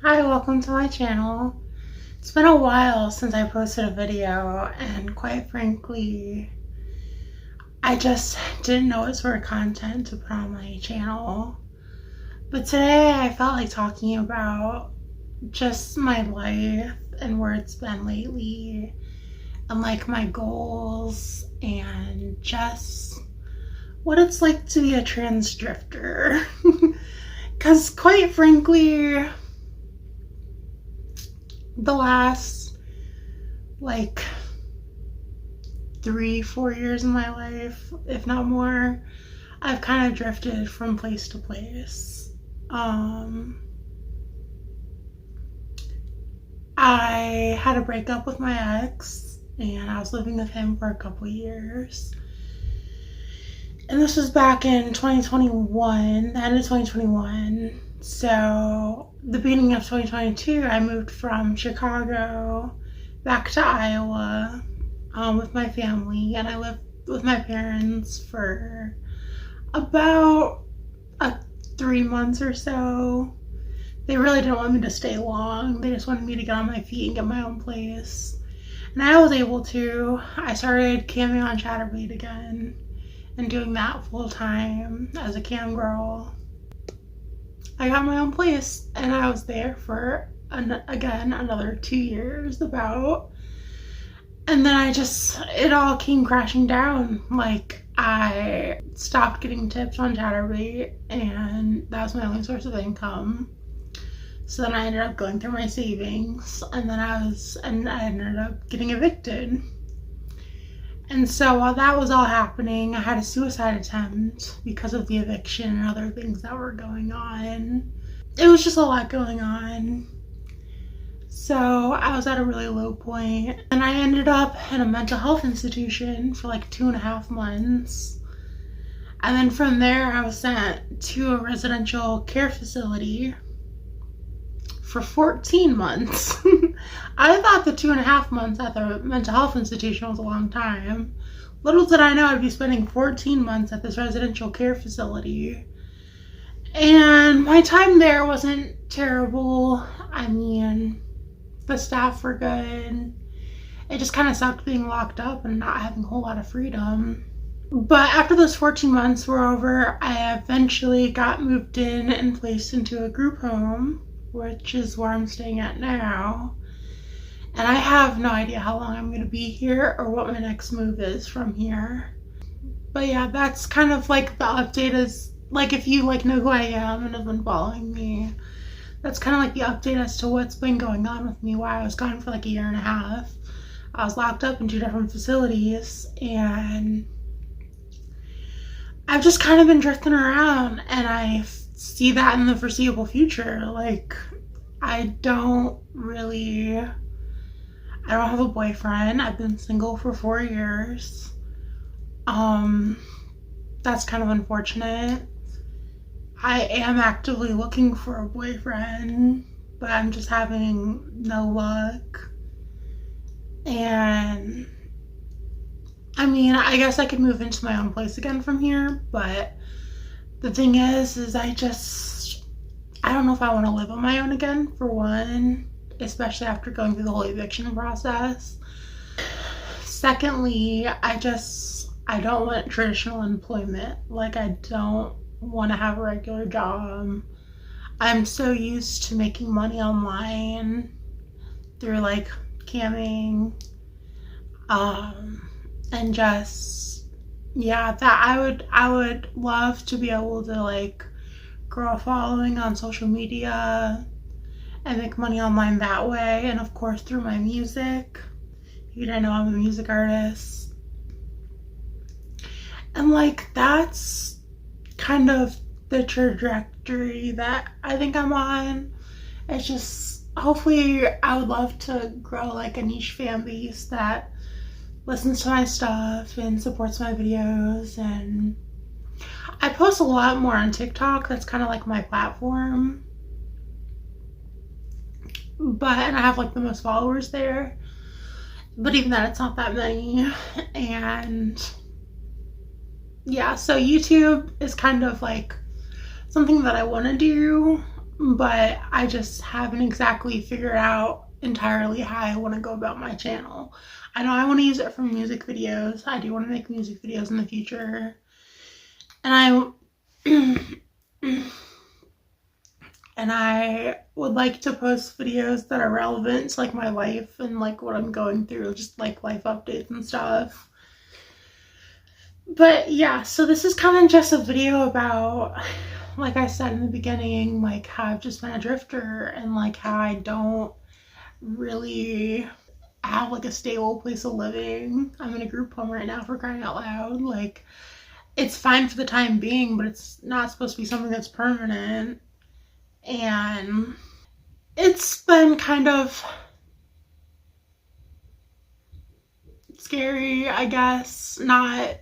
Hi, welcome to my channel. It's been a while since I posted a video, and quite frankly, I just didn't know what sort of content to put on my channel. But today I felt like talking about just my life and where it's been lately, and like my goals, and just what it's like to be a trans drifter. Because quite frankly, the last like 3-4 years of my life, if not more, I've kind of drifted from place to place. I had a breakup with my ex, and I was living with him for a couple years. And this was back in 2021, the end of 2021. So the beginning of 2022, I moved from Chicago back to Iowa with my family, and I lived with my parents for about 3 months or so. They really didn't want me to stay long. They just wanted me to get on my feet and get my own place. And I was able to. I started camming on Chaturbate again and doing that full time as a cam girl. I got my own place, and I was there for again another 2 years about. And then it all came crashing down. Like, I stopped getting tips on Chaturbate, and that was my only source of income. So then I ended up going through my savings, and then I ended up getting evicted. And so while that was all happening, I had a suicide attempt because of the eviction and other things that were going on. It was just a lot going on. So I was at a really low point, and I ended up in a mental health institution for like 2.5 months. And then from there, I was sent to a residential care facility for 14 months. I thought the 2.5 months at the mental health institution was a long time. Little did I know I'd be spending 14 months at this residential care facility. And my time there wasn't terrible. I mean, the staff were good. It just kind of sucked being locked up and not having a whole lot of freedom. But after those 14 months were over, I eventually got moved in and placed into a group home, which is where I'm staying at now. And I have no idea how long I'm going to be here or what my next move is from here. But yeah, that's kind of like the update is, like, if you like know who I am and have been following me, that's kind of like the update as to what's been going on with me, why I was gone for like 1.5 years. I was locked up in 2 different facilities, and I've just kind of been drifting around, and I see that in the foreseeable future. Like, I don't have a boyfriend. I've been single for 4 years. That's kind of unfortunate. I am actively looking for a boyfriend, but I'm just having no luck. And I mean, I guess I could move into my own place again from here, but the thing is I don't know if I want to live on my own again, for one, especially after going through the whole eviction process. Secondly, I don't want traditional employment. Like, I don't want to have a regular job. I'm so used to making money online through like camming, and just, yeah, that I would love to be able to like grow a following on social media and make money online that way, and of course through my music. You didn't know I'm a music artist. And like, that's kind of the trajectory that I think I'm on. It's just, hopefully, I would love to grow like a niche fan base that listens to my stuff and supports my videos. And I post a lot more on TikTok. That's kind of like my platform. And I have like the most followers there. But even that, it's not that many. And yeah, so YouTube is kind of like something that I want to do. but I just haven't exactly figured out entirely how I want to go about my channel. I know I want to use it for music videos. I do want to make music videos in the future. And I would like to post videos that are relevant to like my life and like what I'm going through, just like life updates and stuff. But yeah, so this is kind of just a video about, like I said in the beginning, like how I've just been a drifter and like how I don't really have like a stable place of living. I'm in a group home right now, for crying out loud. Like, it's fine for the time being, but it's not supposed to be something that's permanent. And it's been kind of scary, I guess, not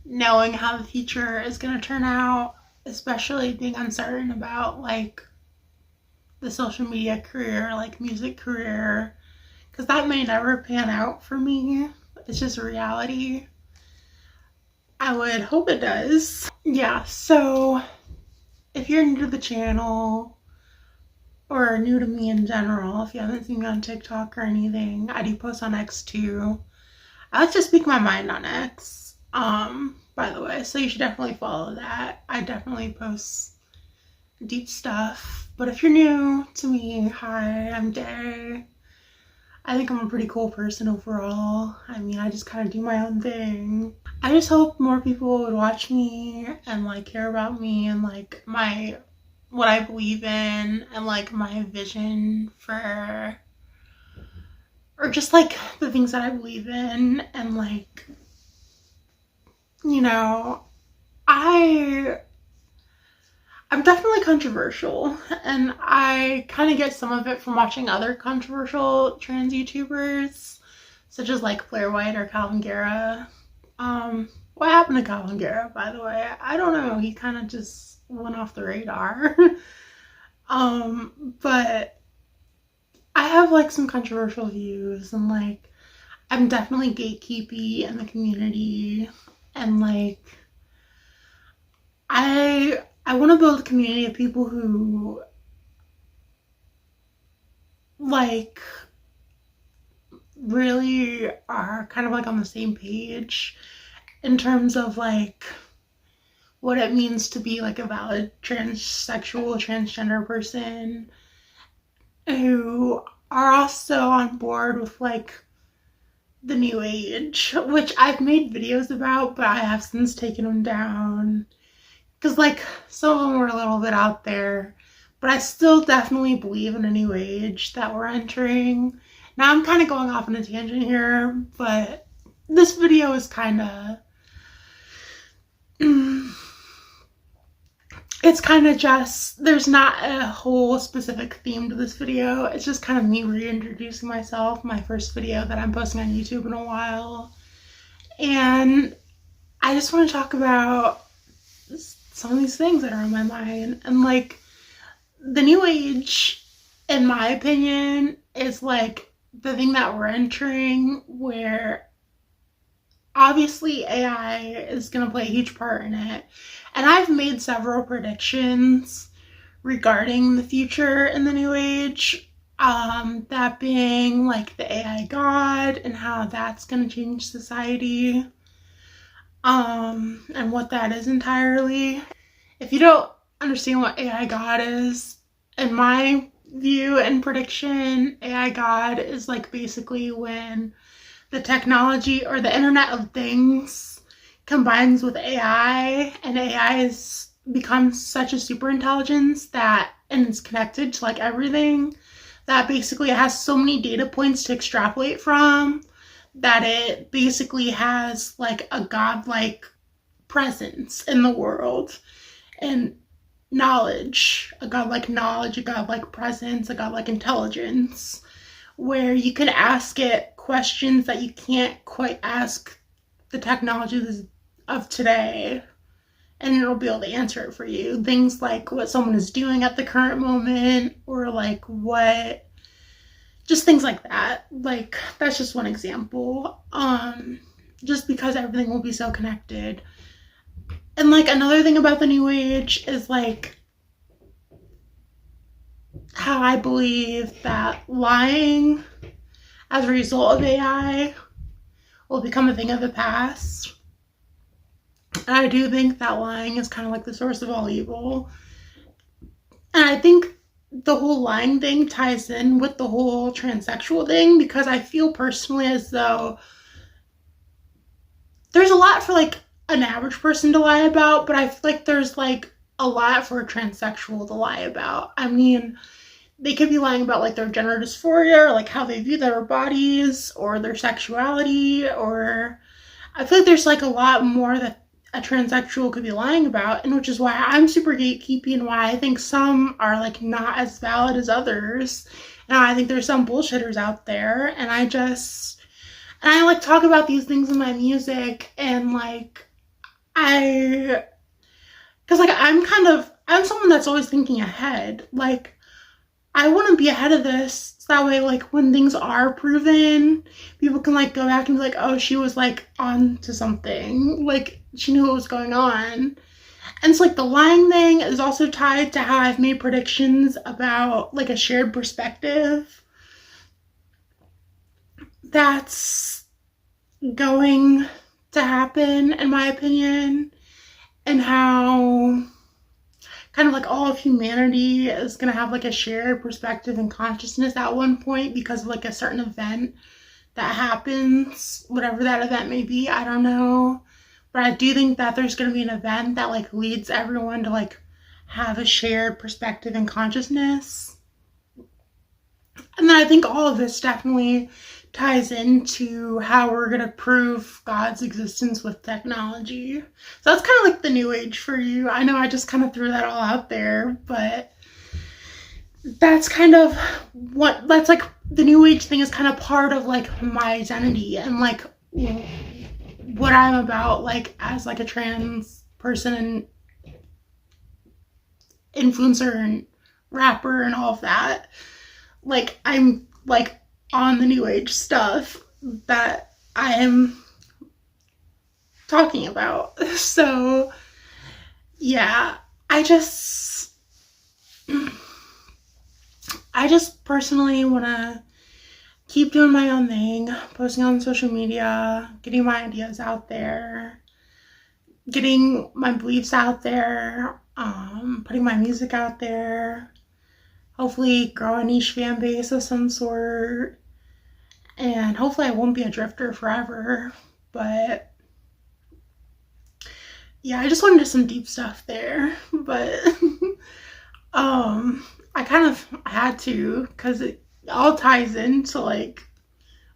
knowing how the future is going to turn out, especially being uncertain about like the social media career, like music career, because that may never pan out for me. It's just reality. I would hope it does. Yeah, so if you're new to the channel or new to me in general, if you haven't seen me on TikTok or anything, I do post on X too. I like to speak my mind on X, by the way, so you should definitely follow that. I definitely post deep stuff. But if you're new to me, hi, I'm Day. I think I'm a pretty cool person overall. I mean, I just kind of do my own thing. I just hope more people would watch me and like care about me and like what I believe in and like my vision for, or just like the things that I believe in. And like, you know, I'm definitely controversial, and I kind of get some of it from watching other controversial trans YouTubers, such as like Blair White or Calvin Guerra. What happened to Calvin Guerra, by the way? I don't know. He kind of just went off the radar. But I have like some controversial views, and like I'm definitely gatekeepy in the community, and like I want to build a community of people who like really are kind of like on the same page in terms of like what it means to be like a valid transsexual, transgender person, who are also on board with like the new age, which I've made videos about, but I have since taken them down because like some of them were a little bit out there. But I still definitely believe in a new age that we're entering. Now I'm kind of going off on a tangent here, but this video is kind of it's kind of just, there's not a whole specific theme to this video. It's just kind of me reintroducing myself, my first video that I'm posting on YouTube in a while. And I just want to talk about some of these things that are on my mind. And like, the new age, in my opinion, is like the thing that we're entering, where obviously AI is going to play a huge part in it. And I've made several predictions regarding the future in the new age. That being like the AI God and how that's going to change society. And what that is entirely. If you don't understand what AI God is, in my view and prediction, AI God is like basically when the technology or the Internet of Things combines with AI, and AI has become such a super intelligence that, and it's connected to like everything, that basically it has so many data points to extrapolate from, that it basically has like a godlike presence in the world and knowledge, a godlike knowledge, a godlike presence, a godlike intelligence, where you can ask it questions that you can't quite ask the technologies of today, and it'll be able to answer it for you. Things like what someone is doing at the current moment, or like what, just things like that. Like, that's just one example. Just because everything will be so connected. And like another thing about the new age is like how I believe that lying as a result of AI will become a thing of the past. And I do think that lying is kind of like the source of all evil. And I think the whole lying thing ties in with the whole transsexual thing, because I feel personally as though there's a lot for like an average person to lie about, but I feel like there's like a lot for a transsexual to lie about. I mean, they could be lying about like their gender dysphoria, or like how they view their bodies or their sexuality, or I feel like there's like a lot more that a transsexual could be lying about, and which is why I'm super gatekeeping, and why I think some are like not as valid as others. And I think there's some bullshitters out there, and I like talk about these things in my music, and like I because like I'm someone that's always thinking ahead. Like I want to be ahead of this, so that way like when things are proven, people can like go back and be like, oh, she was like on to something, like she knew what was going on. And it's like the lying thing is also tied to how I've made predictions about like a shared perspective that's going to happen, in my opinion, and how kind of like all of humanity is going to have like a shared perspective and consciousness at one point because of like a certain event that happens, whatever that event may be. I don't know, but I do think that there's going to be an event that like leads everyone to like have a shared perspective and consciousness. And then I think all of this definitely ties into how we're going to prove God's existence with technology. So that's kind of like the new age for you. I know I just kind of threw that all out there, but that's kind of that's like the new age thing is kind of part of like my identity and like what I'm about, like as like a trans person and influencer and rapper and all of that. Like I'm like on the new age stuff that I am talking about. So yeah, I just personally want to keep doing my own thing, posting on social media, getting my ideas out there, getting my beliefs out there, putting my music out there, hopefully grow a niche fan base of some sort, and hopefully I won't be a drifter forever. But yeah, I just went into some deep stuff there, but I kind of had to, because it all ties into like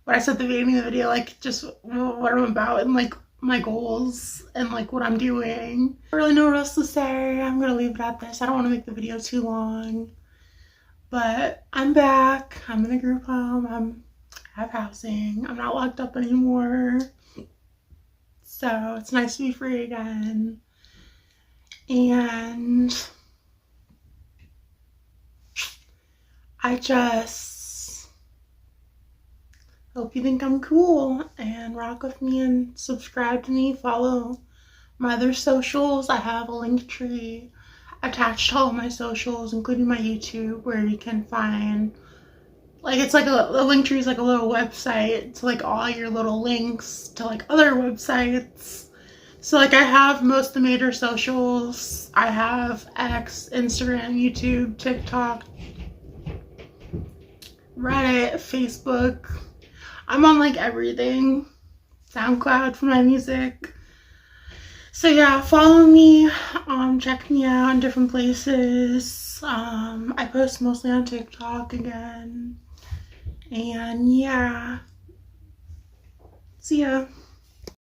what I said at the beginning of the video, like just what I'm about and like my goals and like what I'm doing. I don't really know what else to say. I'm gonna leave it at this. I don't want to make the video too long, but I'm back. I'm in a group home. I have housing. I'm not locked up anymore, so it's nice to be free again. And I just hope you think I'm cool and rock with me and subscribe to me. Follow my other socials. I have a link tree attached to all my socials, including my YouTube, where you can find like it's like a link tree is like a little website to like all your little links to like other websites. So like I have most of the major socials. I have X, Instagram, YouTube, TikTok, Reddit, Facebook. I'm on like everything. SoundCloud for my music. So yeah, follow me, check me out in different places. I post mostly on TikTok again. And yeah, see ya.